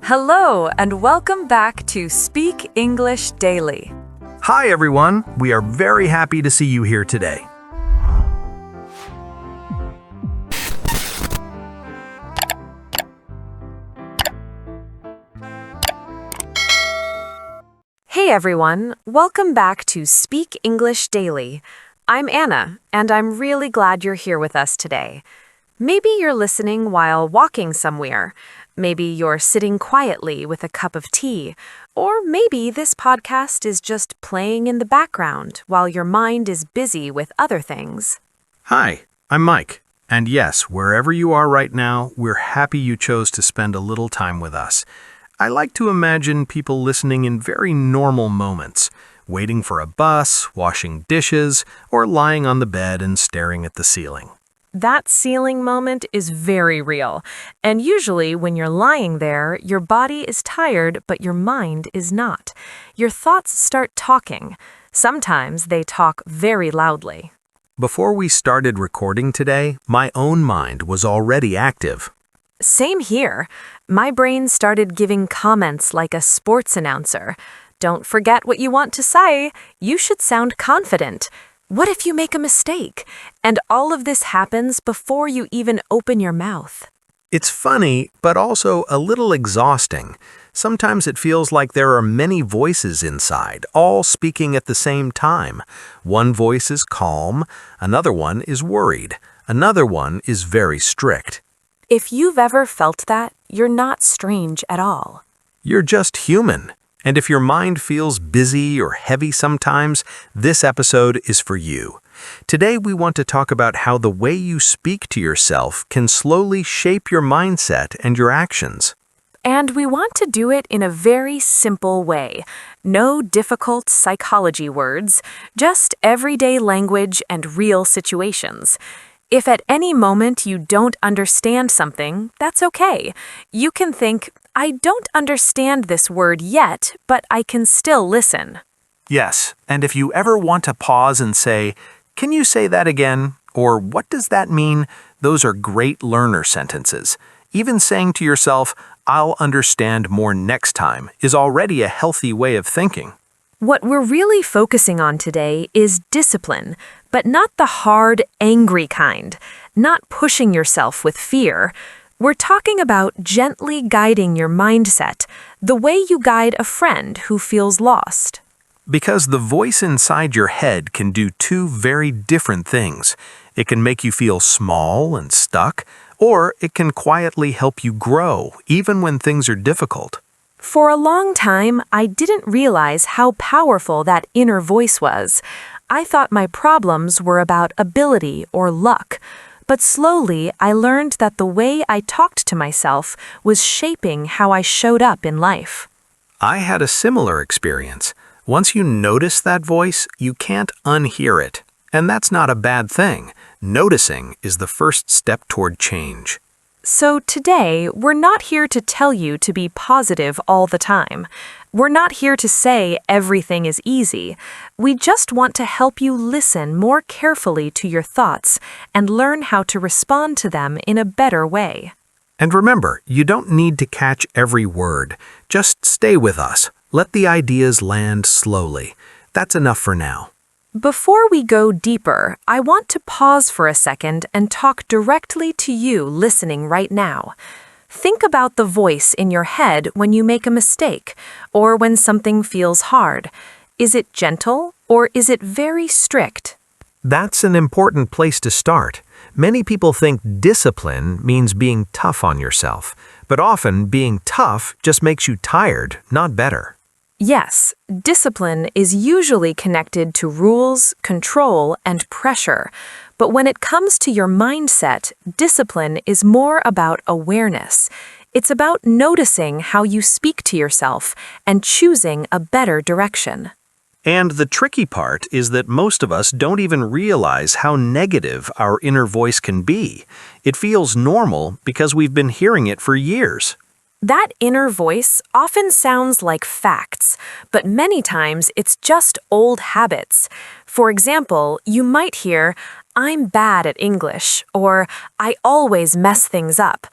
Hello, and welcome back to Speak English Daily. Hi, everyone. We are very happy to see you here today. Hey, everyone. Welcome back to Speak English Daily. I'm Anna, and I'm really glad you're here with us today. Maybe you're listening while walking somewhere. Maybe you're sitting quietly with a cup of tea, or maybe this podcast is just playing in the background while your mind is busy with other things. Hi, I'm Mike. And yes, wherever you are right now, we're happy you chose to spend a little time with us. I like to imagine people listening in very normal moments, waiting for a bus, washing dishes, or lying on the bed and staring at the ceiling. That ceiling moment is very real, and usually when you're lying there, your body is tired, but your mind is not. Your thoughts start talking. Sometimes they talk very loudly. Before we started recording today, my own mind was already active. Same here. My brain started giving comments like a sports announcer. Don't forget what you want to say. You should sound confident. What if you make a mistake? And all of this happens before you even open your mouth. It's funny, but also a little exhausting. Sometimes it feels like there are many voices inside, all speaking at the same time. One voice is calm, another one is worried, another one is very strict. If you've ever felt that, you're not strange at all. You're just human. And if your mind feels busy or heavy sometimes, this episode is for you. Today we want to talk about how the way you speak to yourself can slowly shape your mindset and your actions. And we want to do it in a very simple way. No difficult psychology words, just everyday language and real situations. If at any moment you don't understand something, that's okay. You can think, I don't understand this word yet, but I can still listen. Yes, and if you ever want to pause and say, "Can you say that again?" or "What does that mean?" those are great learner sentences. Even saying to yourself, "I'll understand more next time," is already a healthy way of thinking. What we're really focusing on today is discipline, but not the hard, angry kind, not pushing yourself with fear. We're talking about gently guiding your mindset, the way you guide a friend who feels lost. Because the voice inside your head can do two very different things. It can make you feel small and stuck, or it can quietly help you grow, even when things are difficult. For a long time, I didn't realize how powerful that inner voice was. I thought my problems were about ability or luck. But slowly, I learned that the way I talked to myself was shaping how I showed up in life. I had a similar experience. Once you notice that voice, you can't unhear it. And that's not a bad thing. Noticing is the first step toward change. So today, we're not here to tell you to be positive all the time. We're not here to say everything is easy. We just want to help you listen more carefully to your thoughts and learn how to respond to them in a better way. And remember, you don't need to catch every word. Just stay with us. Let the ideas land slowly. That's enough for now. Before we go deeper, I want to pause for a second and talk directly to you listening right now. Think about the voice in your head when you make a mistake or when something feels hard. Is it gentle or is it very strict? That's an important place to start. Many people think discipline means being tough on yourself, but often being tough just makes you tired, not better. Yes, discipline is usually connected to rules, control, and pressure. But when it comes to your mindset, discipline is more about awareness. It's about noticing how you speak to yourself and choosing a better direction. And the tricky part is that most of us don't even realize how negative our inner voice can be. It feels normal because we've been hearing it for years. That inner voice often sounds like facts, but many times it's just old habits. For example, you might hear, "I'm bad at English," or "I always mess things up."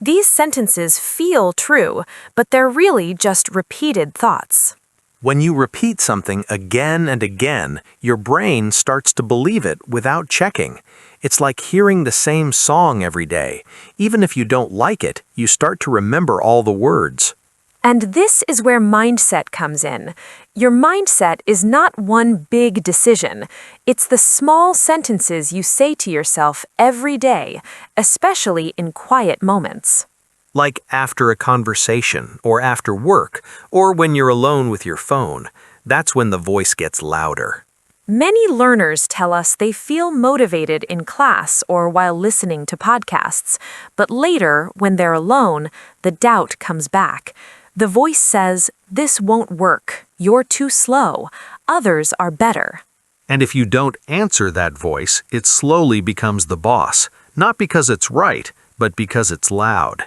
These sentences feel true, but they're really just repeated thoughts. When you repeat something again and again, your brain starts to believe it without checking. It's like hearing the same song every day. Even if you don't like it, you start to remember all the words. And this is where mindset comes in. Your mindset is not one big decision. It's the small sentences you say to yourself every day, especially in quiet moments. Like after a conversation, or after work, or when you're alone with your phone. That's when the voice gets louder. Many learners tell us they feel motivated in class or while listening to podcasts, but later, when they're alone, the doubt comes back. The voice says, "This won't work. You're too slow. Others are better." And if you don't answer that voice, it slowly becomes the boss, not because it's right, but because it's loud.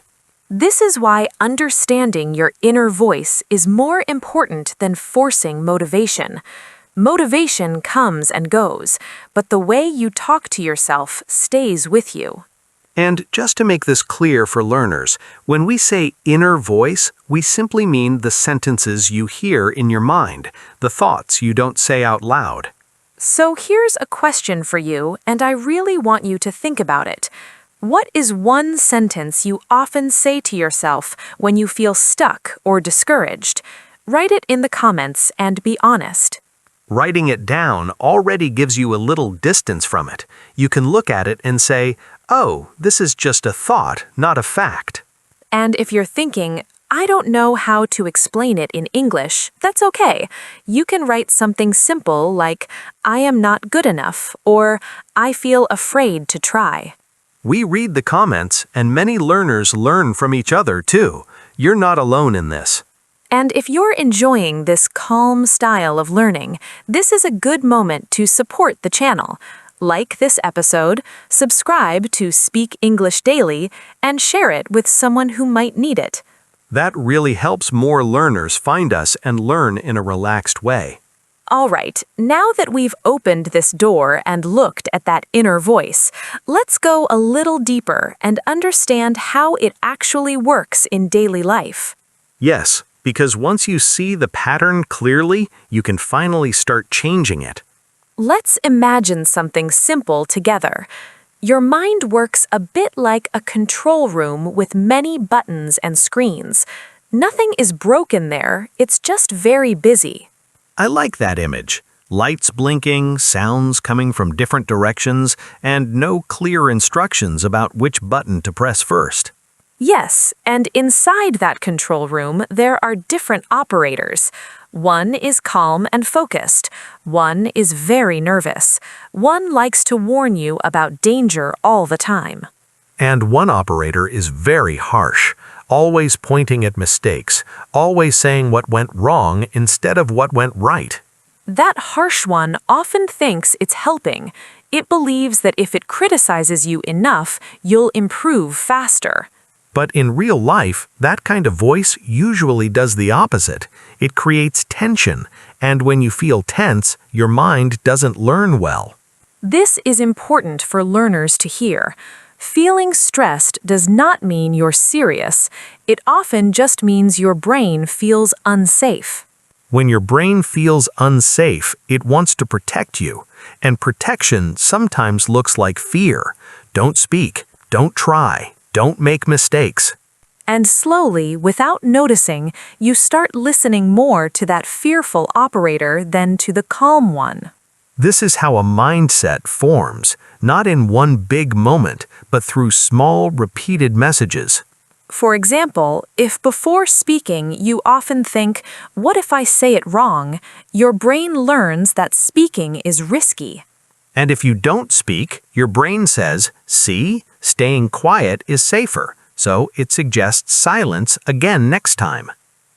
This is why understanding your inner voice is more important than forcing motivation. Motivation comes and goes, but the way you talk to yourself stays with you. And just to make this clear for learners, when we say inner voice, we simply mean the sentences you hear in your mind, the thoughts you don't say out loud. So here's a question for you, and I really want you to think about it. What is one sentence you often say to yourself when you feel stuck or discouraged? Write it in the comments and be honest. Writing it down already gives you a little distance from it. You can look at it and say, "Oh, this is just a thought, not a fact." And if you're thinking, "I don't know how to explain it in English," that's okay. You can write something simple like, "I am not good enough," or "I feel afraid to try." We read the comments, and many learners learn from each other too. You're not alone in this. And if you're enjoying this calm style of learning, this is a good moment to support the channel. Like this episode, subscribe to Speak English Daily, and share it with someone who might need it. That really helps more learners find us and learn in a relaxed way. All right, now that we've opened this door and looked at that inner voice, let's go a little deeper and understand how it actually works in daily life. Yes, because once you see the pattern clearly, you can finally start changing it. Let's imagine something simple together. Your mind works a bit like a control room with many buttons and screens. Nothing is broken there, it's just very busy. I like that image. Lights blinking, sounds coming from different directions, and no clear instructions about which button to press first. Yes, and inside that control room, there are different operators. One is calm and focused. One is very nervous. One likes to warn you about danger all the time. And one operator is very harsh, always pointing at mistakes, always saying what went wrong instead of what went right. That harsh one often thinks it's helping. It believes that if it criticizes you enough, you'll improve faster. But in real life, that kind of voice usually does the opposite. It creates tension, and when you feel tense, your mind doesn't learn well. This is important for learners to hear. Feeling stressed does not mean you're serious. It often just means your brain feels unsafe. When your brain feels unsafe, it wants to protect you. And protection sometimes looks like fear. Don't speak. Don't try. Don't make mistakes. And slowly, without noticing, you start listening more to that fearful operator than to the calm one. This is how a mindset forms, not in one big moment, but through small, repeated messages. For example, if before speaking you often think, "What if I say it wrong?" your brain learns that speaking is risky. And if you don't speak, your brain says, "See, staying quiet is safer," so it suggests silence again next time.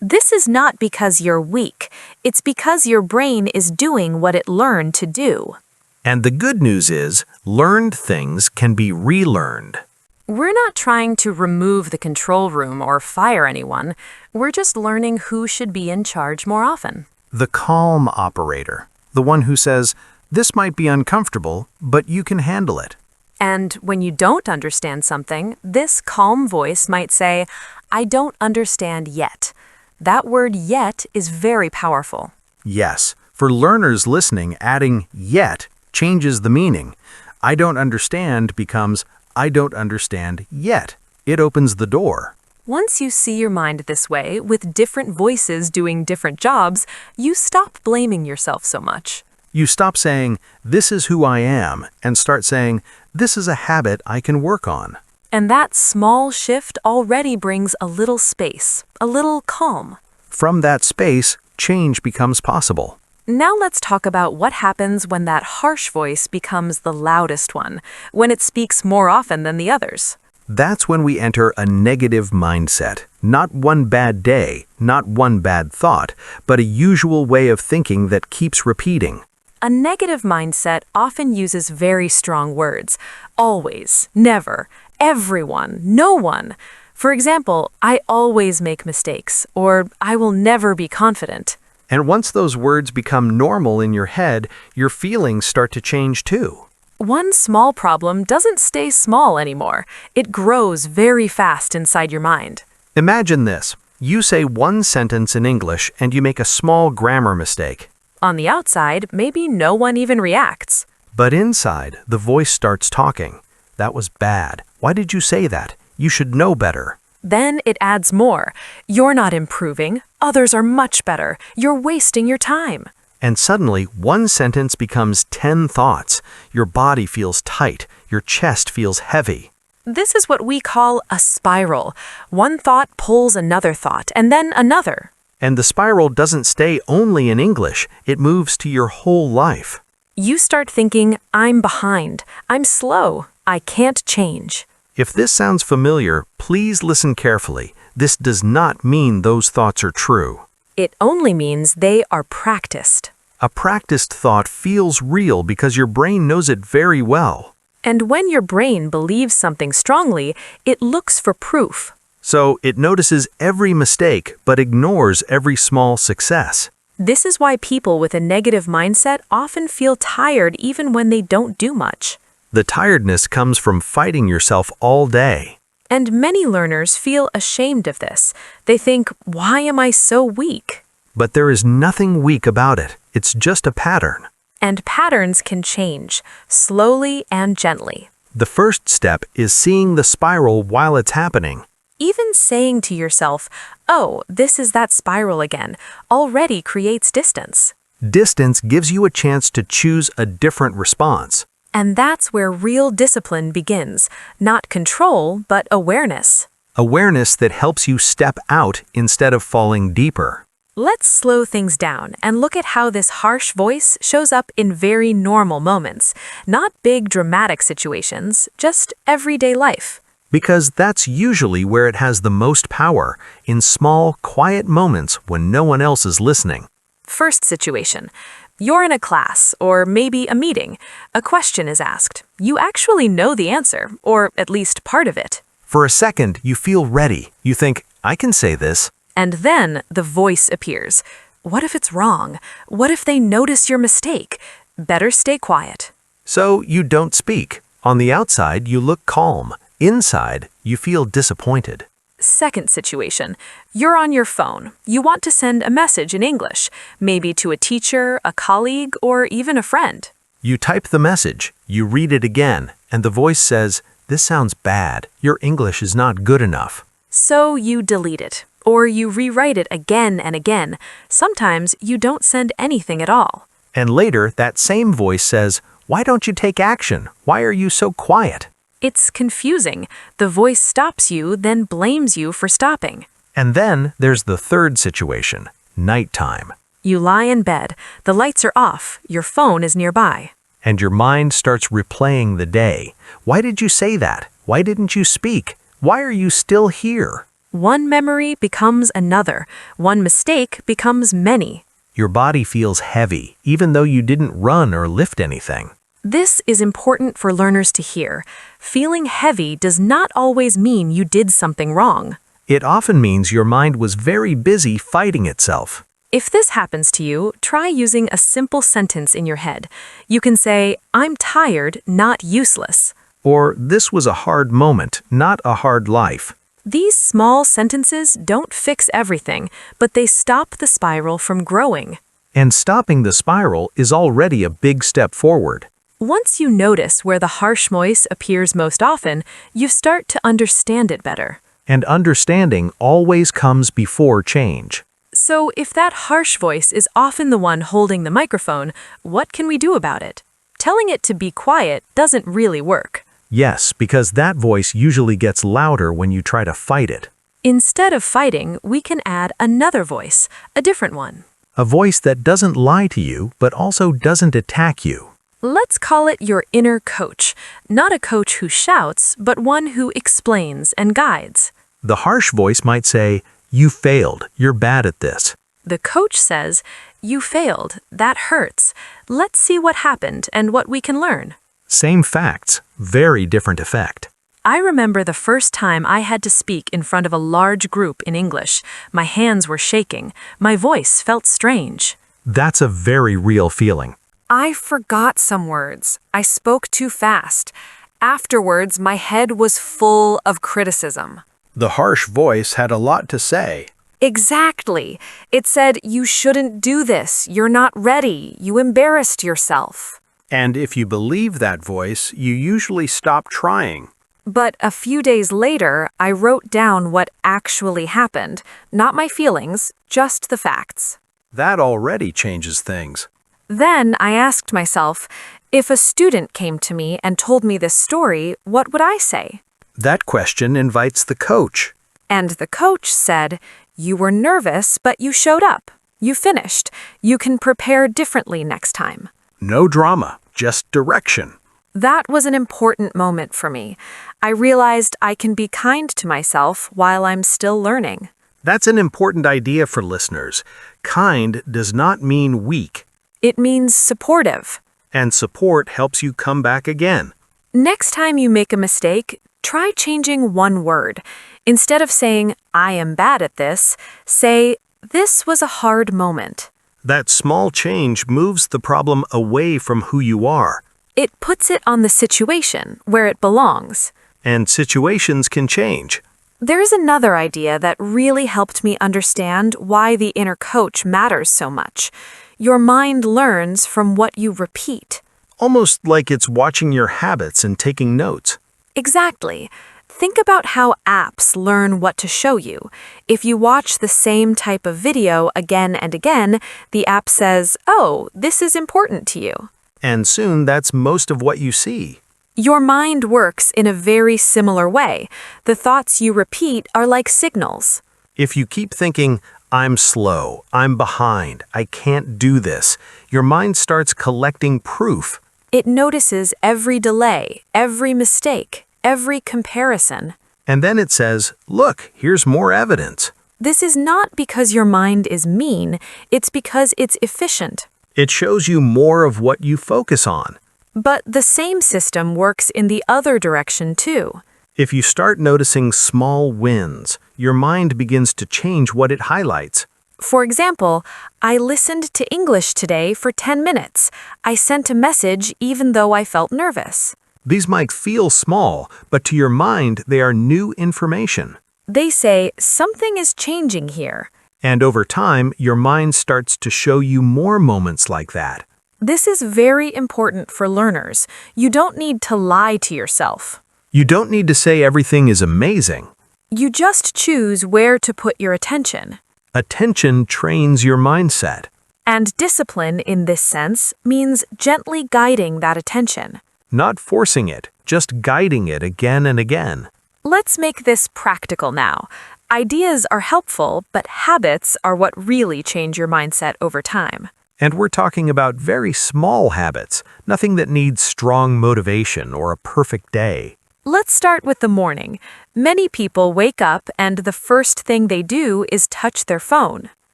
This is not because you're weak. It's because your brain is doing what it learned to do. And the good news is, learned things can be relearned. We're not trying to remove the control room or fire anyone. We're just learning who should be in charge more often. The calm operator, the one who says, "This might be uncomfortable, but you can handle it." And when you don't understand something, this calm voice might say, I don't understand yet. That word yet is very powerful. Yes, for learners listening, adding yet changes the meaning. I don't understand becomes I don't understand yet. It opens the door. Once you see your mind this way, with different voices doing different jobs, you stop blaming yourself so much. You stop saying, this is who I am, and start saying, this is a habit I can work on. And that small shift already brings a little space, a little calm. From that space, change becomes possible. Now let's talk about what happens when that harsh voice becomes the loudest one, when it speaks more often than the others. That's when we enter a negative mindset. Not one bad day, not one bad thought, but a usual way of thinking that keeps repeating. A negative mindset often uses very strong words. Always, never, everyone, no one. For example, I always make mistakes, or I will never be confident. And once those words become normal in your head, your feelings start to change too. One small problem doesn't stay small anymore. It grows very fast inside your mind. Imagine this. You say one sentence in English and you make a small grammar mistake. On the outside, maybe no one even reacts. But inside, the voice starts talking. That was bad. Why did you say that? You should know better. Then it adds more. You're not improving. Others are much better. You're wasting your time. And suddenly, one sentence becomes 10 thoughts. Your body feels tight. Your chest feels heavy. This is what we call a spiral. One thought pulls another thought, and then another. And the spiral doesn't stay only in English. It moves to your whole life. You start thinking, I'm behind. I'm slow. I can't change. If this sounds familiar, please listen carefully. This does not mean those thoughts are true. It only means they are practiced. A practiced thought feels real because your brain knows it very well. And when your brain believes something strongly, it looks for proof. So it notices every mistake but ignores every small success. This is why people with a negative mindset often feel tired even when they don't do much. The tiredness comes from fighting yourself all day. And many learners feel ashamed of this. They think, why am I so weak? But there is nothing weak about it. It's just a pattern. And patterns can change, slowly and gently. The first step is seeing the spiral while it's happening. Even saying to yourself, oh, this is that spiral again, already creates distance. Distance gives you a chance to choose a different response. And that's where real discipline begins. Not control, but awareness. Awareness that helps you step out instead of falling deeper. Let's slow things down and look at how this harsh voice shows up in very normal moments. Not big dramatic situations, just everyday life. Because that's usually where it has the most power, in small, quiet moments when no one else is listening. First situation. You're in a class, or maybe a meeting. A question is asked. You actually know the answer, or at least part of it. For a second, you feel ready. You think, I can say this. And then the voice appears. What if it's wrong? What if they notice your mistake? Better stay quiet. So you don't speak. On the outside, you look calm. Inside, you feel disappointed. Second situation. You're on your phone. You want to send a message in English, maybe to a teacher, a colleague, or even a friend. You type the message, you read it again, and the voice says, this sounds bad. Your English is not good enough. So you delete it, or you rewrite it again and again. Sometimes you don't send anything at all. And later, that same voice says, why don't you take action? Why are you so quiet? It's confusing. The voice stops you, then blames you for stopping. And then there's the third situation, nighttime. You lie in bed, the lights are off, your phone is nearby. And your mind starts replaying the day. Why did you say that? Why didn't you speak? Why are you still here? One memory becomes another. One mistake becomes many. Your body feels heavy, even though you didn't run or lift anything. This is important for learners to hear. Feeling heavy does not always mean you did something wrong. It often means your mind was very busy fighting itself. If this happens to you, try using a simple sentence in your head. You can say, I'm tired, not useless. Or this was a hard moment, not a hard life. These small sentences don't fix everything, but they stop the spiral from growing. And stopping the spiral is already a big step forward. Once you notice where the harsh voice appears most often, you start to understand it better. And understanding always comes before change. So if that harsh voice is often the one holding the microphone, what can we do about it? Telling it to be quiet doesn't really work. Yes, because that voice usually gets louder when you try to fight it. Instead of fighting, we can add another voice, a different one. A voice that doesn't lie to you, but also doesn't attack you. Let's call it your inner coach, not a coach who shouts, but one who explains and guides. The harsh voice might say, "You failed, you're bad at this." The coach says, "You failed, that hurts. Let's see what happened and what we can learn." Same facts, very different effect. I remember the first time I had to speak in front of a large group in English. My hands were shaking. My voice felt strange. That's a very real feeling. I forgot some words. I spoke too fast. Afterwards, my head was full of criticism. The harsh voice had a lot to say. Exactly. It said, "You shouldn't do this. You're not ready. You embarrassed yourself." And if you believe that voice, you usually stop trying. But a few days later, I wrote down what actually happened. Not my feelings, just the facts. That already changes things. Then I asked myself, if a student came to me and told me this story, what would I say? That question invites the coach. And the coach said, "You were nervous, but you showed up. You finished. You can prepare differently next time." No drama, just direction. That was an important moment for me. I realized I can be kind to myself while I'm still learning. That's an important idea for listeners. Kind does not mean weak. It means supportive. And support helps you come back again. Next time you make a mistake, try changing one word. Instead of saying, "I am bad at this," say, "This was a hard moment." That small change moves the problem away from who you are. It puts it on the situation where it belongs. And situations can change. There's another idea that really helped me understand why the inner coach matters so much. Your mind learns from what you repeat. Almost like it's watching your habits and taking notes. Exactly. Think about how apps learn what to show you. If you watch the same type of video again and again, the app says, "Oh, this is important to you." And soon that's most of what you see. Your mind works in a very similar way. The thoughts you repeat are like signals. If you keep thinking, "I'm slow, I'm behind, I can't do this," your mind starts collecting proof. It notices every delay, every mistake, every comparison. And then it says, "Look, here's more evidence." This is not because your mind is mean, it's because it's efficient. It shows you more of what you focus on. But the same system works in the other direction too. If you start noticing small wins, your mind begins to change what it highlights. For example, I listened to English today for 10 minutes. I sent a message even though I felt nervous. These might feel small, but to your mind, they are new information. They say something is changing here. And over time, your mind starts to show you more moments like that. This is very important for learners. You don't need to lie to yourself. You don't need to say everything is amazing. You just choose where to put your attention. Attention trains your mindset. And discipline, in this sense, means gently guiding that attention. Not forcing it, just guiding it again and again. Let's make this practical now. Ideas are helpful, but habits are what really change your mindset over time. And we're talking about very small habits, nothing that needs strong motivation or a perfect day. Let's start with the morning. Many people wake up and the first thing they do is touch their phone.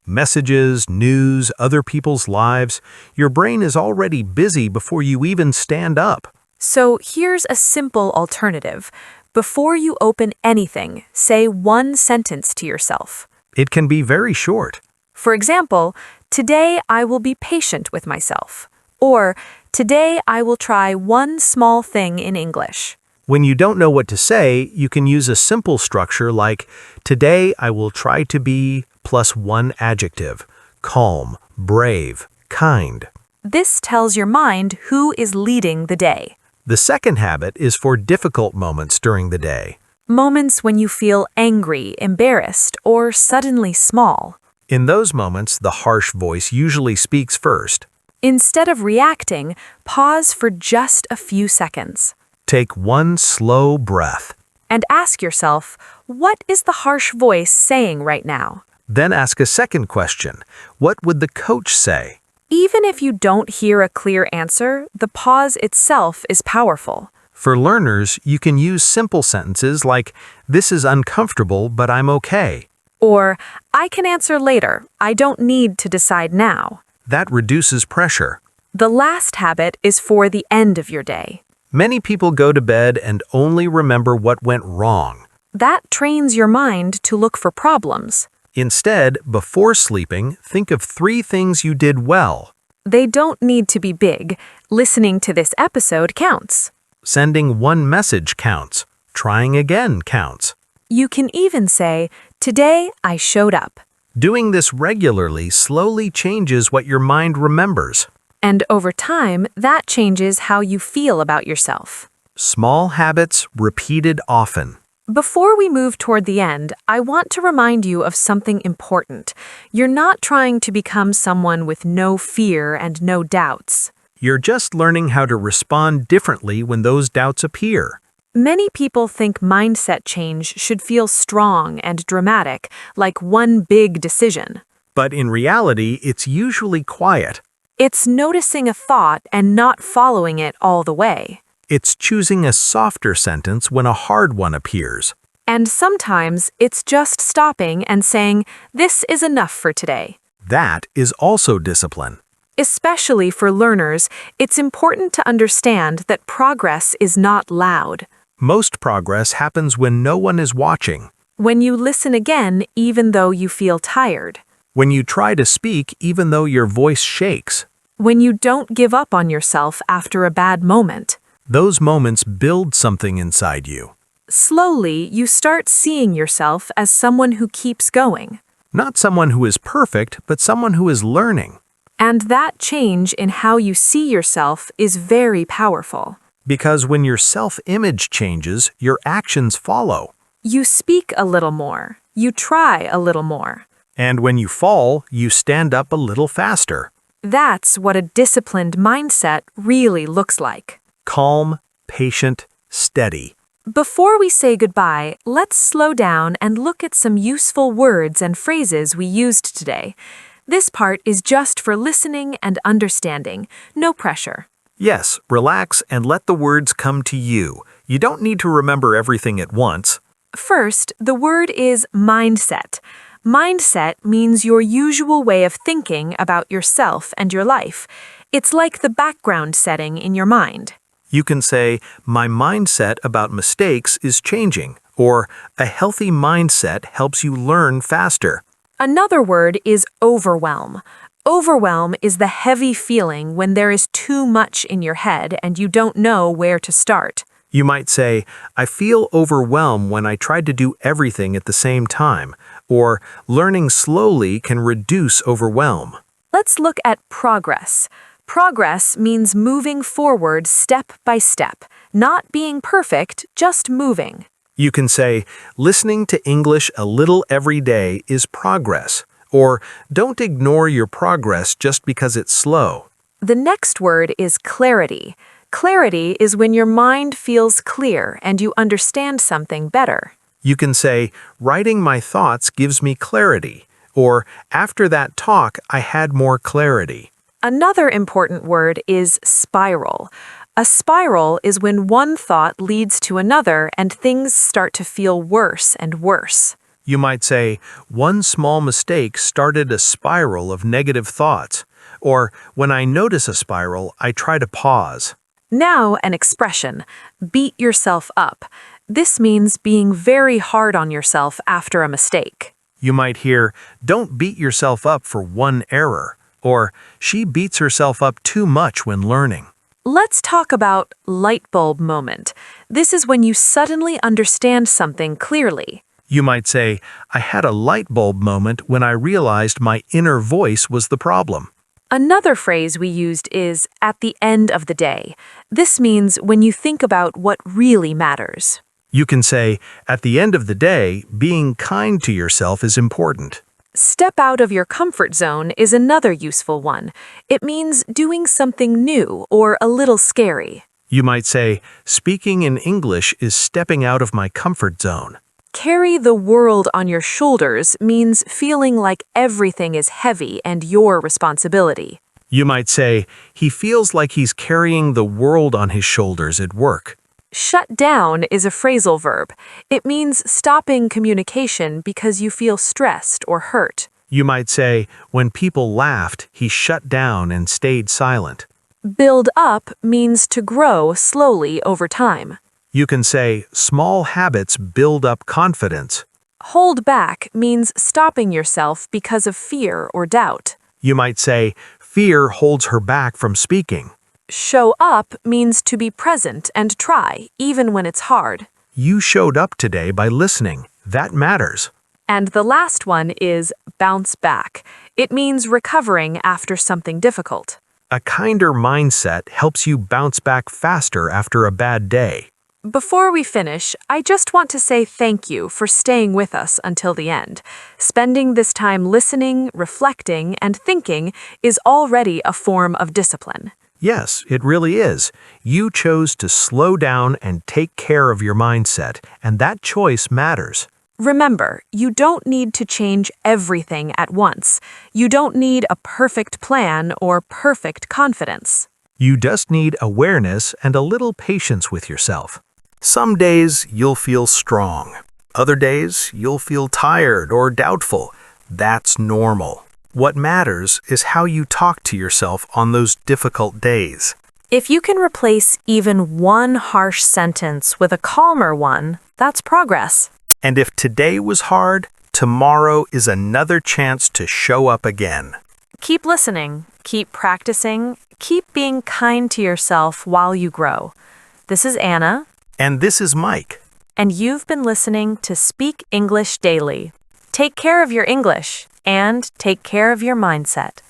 Messages, news, other people's lives. Your brain is already busy before you even stand up. So here's a simple alternative. Before you open anything, say one sentence to yourself. It can be very short. For example, today I will be patient with myself. Or, today I will try one small thing in English. When you don't know what to say, you can use a simple structure like, today I will try to be plus one adjective, calm, brave, kind. This tells your mind who is leading the day. The second habit is for difficult moments during the day. Moments when you feel angry, embarrassed, or suddenly small. In those moments, the harsh voice usually speaks first. Instead of reacting, pause for just a few seconds. Take one slow breath. And ask yourself, what is the harsh voice saying right now? Then ask a second question. What would the coach say? Even if you don't hear a clear answer, the pause itself is powerful. For learners, you can use simple sentences like, this is uncomfortable, but I'm okay. Or, I can answer later. I don't need to decide now. That reduces pressure. The last habit is for the end of your day. Many people go to bed and only remember what went wrong. That trains your mind to look for problems. Instead, before sleeping, think of 3 things you did well. They don't need to be big. Listening to this episode counts. Sending one message counts. Trying again counts. You can even say, today I showed up. Doing this regularly slowly changes what your mind remembers. And over time, that changes how you feel about yourself. Small habits repeated often. Before we move toward the end, I want to remind you of something important. You're not trying to become someone with no fear and no doubts. You're just learning how to respond differently when those doubts appear. Many people think mindset change should feel strong and dramatic, like one big decision. But in reality, it's usually quiet. It's noticing a thought and not following it all the way. It's choosing a softer sentence when a hard one appears. And sometimes it's just stopping and saying, this is enough for today. That is also discipline. Especially for learners, it's important to understand that progress is not loud. Most progress happens when no one is watching. When you listen again, even though you feel tired. When you try to speak even though your voice shakes. When you don't give up on yourself after a bad moment. Those moments build something inside you. Slowly, you start seeing yourself as someone who keeps going. Not someone who is perfect, but someone who is learning. And that change in how you see yourself is very powerful. Because when your self-image changes, your actions follow. You speak a little more. You try a little more. And when you fall, you stand up a little faster. That's what a disciplined mindset really looks like. Calm, patient, steady. Before we say goodbye, let's slow down and look at some useful words and phrases we used today. This part is just for listening and understanding, no pressure. Yes, relax and let the words come to you. You don't need to remember everything at once. First, the word is mindset. Mindset means your usual way of thinking about yourself and your life. It's like the background setting in your mind. You can say, my mindset about mistakes is changing, or a healthy mindset helps you learn faster. Another word is overwhelm. Overwhelm is the heavy feeling when there is too much in your head and you don't know where to start. You might say, I feel overwhelmed when I try to do everything at the same time, or learning slowly can reduce overwhelm. Let's look at progress. Progress means moving forward step by step, not being perfect, just moving. You can say, listening to English a little every day is progress, or don't ignore your progress just because it's slow. The next word is clarity. Clarity is when your mind feels clear and you understand something better. You can say, writing my thoughts gives me clarity, or after that talk, I had more clarity. Another important word is spiral. A spiral is when one thought leads to another and things start to feel worse and worse. You might say, one small mistake started a spiral of negative thoughts, or when I notice a spiral, I try to pause. Now an expression, beat yourself up. This means being very hard on yourself after a mistake. You might hear, don't beat yourself up for one error, or she beats herself up too much when learning. Let's talk about light bulb moment. This is when you suddenly understand something clearly. You might say, I had a light bulb moment when I realized my inner voice was the problem. Another phrase we used is at the end of the day. This means when you think about what really matters. You can say, at the end of the day, being kind to yourself is important. Step out of your comfort zone is another useful one. It means doing something new or a little scary. You might say, speaking in English is stepping out of my comfort zone. Carry the world on your shoulders means feeling like everything is heavy and your responsibility. You might say, he feels like he's carrying the world on his shoulders at work. Shut down is a phrasal verb. It means stopping communication because you feel stressed or hurt. You might say, when people laughed, he shut down and stayed silent. Build up means to grow slowly over time. You can say, small habits build up confidence. Hold back means stopping yourself because of fear or doubt. You might say, fear holds her back from speaking. Show up means to be present and try, even when it's hard. You showed up today by listening. That matters. And the last one is bounce back. It means recovering after something difficult. A kinder mindset helps you bounce back faster after a bad day. Before we finish, I just want to say thank you for staying with us until the end. Spending this time listening, reflecting, and thinking is already a form of discipline. Yes, it really is. You chose to slow down and take care of your mindset, and that choice matters. Remember, you don't need to change everything at once. You don't need a perfect plan or perfect confidence. You just need awareness and a little patience with yourself. Some days you'll feel strong. Other days you'll feel tired or doubtful. That's normal. What matters is how you talk to yourself on those difficult days. If you can replace even one harsh sentence with a calmer one, that's progress. And if today was hard, tomorrow is another chance to show up again. Keep listening, keep practicing, keep being kind to yourself while you grow. This is Anna. And this is Mike. And you've been listening to Speak English Daily. Take care of your English and take care of your mindset.